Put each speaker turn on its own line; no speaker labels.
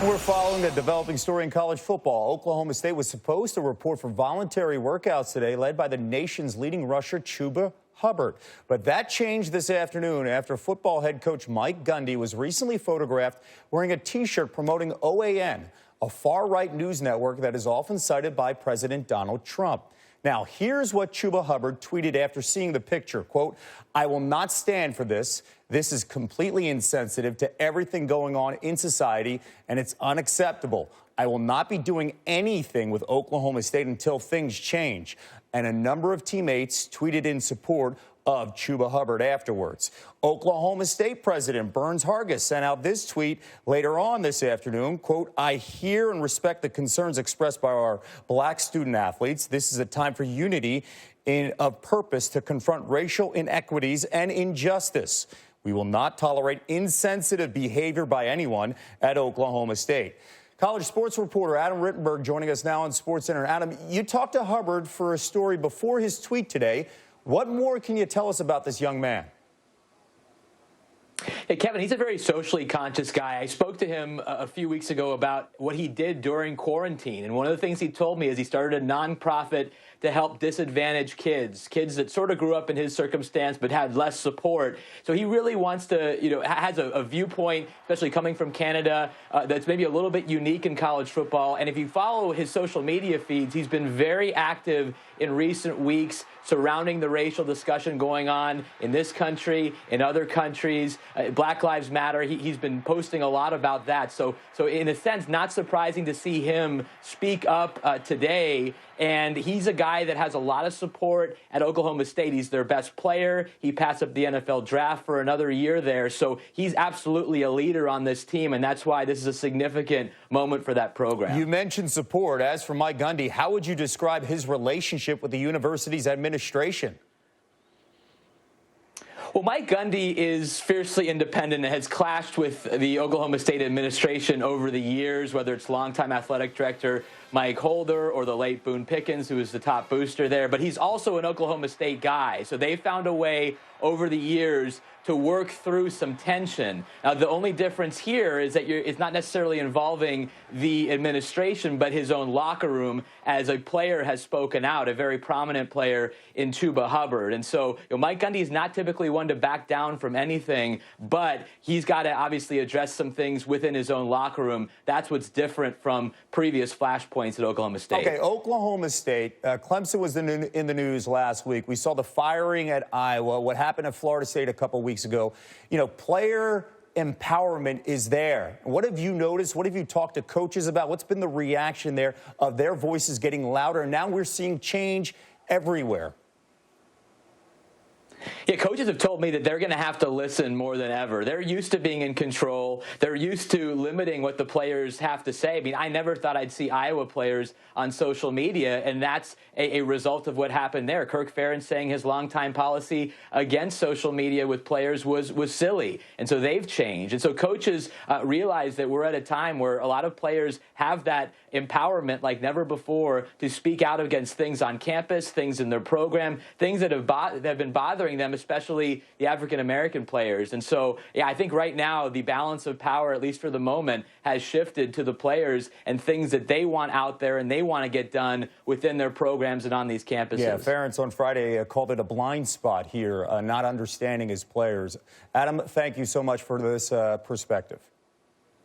We're following a developing story in college football. Oklahoma State was supposed to report for voluntary workouts today, led by the nation's leading rusher, Chuba Hubbard. But that changed this afternoon after football head coach Mike Gundy was recently photographed wearing a T-shirt promoting OAN, a far-right news network that is often cited by President Donald Trump. Now, here's what Chuba Hubbard tweeted after seeing the picture. Quote, "I will not stand for this. This is completely insensitive to everything going on in society, and it's unacceptable. I will not be doing anything with Oklahoma State until things change." And a number of teammates tweeted in support of Chuba Hubbard afterwards. Oklahoma State President Burns Hargis sent out this tweet later on this afternoon. Quote, "I hear and respect the concerns expressed by our black student athletes. This is a time for unity of purpose to confront racial inequities and injustice. We will not tolerate insensitive behavior by anyone at Oklahoma State." College sports reporter Adam Rittenberg joining us now on SportsCenter. Adam, you talked to Hubbard for a story before his tweet today. What more can you tell us about this young man?
Hey, Kevin, he's a very socially conscious guy. I spoke to him a few weeks ago about what he did during quarantine. And one of the things he told me is he started a nonprofit to help disadvantaged kids that sort of grew up in his circumstance but had less support. So he really wants to, has a viewpoint, especially coming from Canada, that's maybe a little bit unique in college football. And if you follow his social media feeds, he's been very active in recent weeks surrounding the racial discussion going on in this country, in other countries. Black Lives Matter. He's been posting a lot about that. So in a sense, not surprising to see him speak up today. And he's a guy that has a lot of support at Oklahoma State. He's their best player. He passed up the NFL draft for another year there. So he's absolutely a leader on this team, and that's why this is a significant moment for that program.
You mentioned support. As for Mike Gundy, how would you describe his relationship with the university's administration?
Well, Mike Gundy is fiercely independent and has clashed with the Oklahoma State administration over the years, whether it's longtime athletic director Mike Holder or the late Boone Pickens, who was the top booster there. But he's also an Oklahoma State guy. So they found a way over the years to work through some tension. Now, the only difference here is that it's not necessarily involving the administration, but his own locker room, as a player has spoken out, a very prominent player in Chuba Hubbard. And so Mike Gundy is not typically one to back down from anything, but he's got to obviously address some things within his own locker room. That's what's different from previous flashpoints at Oklahoma State.
Okay, Oklahoma State. Clemson was in the news last week. We saw the firing at Iowa, what happened at Florida State a couple weeks ago. Player empowerment is there. What have you noticed? What have you talked to coaches about? What's been the reaction there of their voices getting louder? And now we're seeing change everywhere.
Yeah, coaches have told me that they're going to have to listen more than ever. They're used to being in control. They're used to limiting what the players have to say. I mean, I never thought I'd see Iowa players on social media, and that's a result of what happened there. Kirk Ferentz saying his longtime policy against social media with players was silly, and so they've changed. And so coaches realize that we're at a time where a lot of players have that empowerment like never before to speak out against things on campus, things in their program, things that have been bothering them, especially the African-American players. And so, yeah, I think right now the balance of power, at least for the moment, has shifted to the players and things that they want out there and they want to get done within their programs and on these campuses.
Yeah, Ferentz on Friday called it a blind spot here, not understanding his players. Adam, thank you so much for this perspective.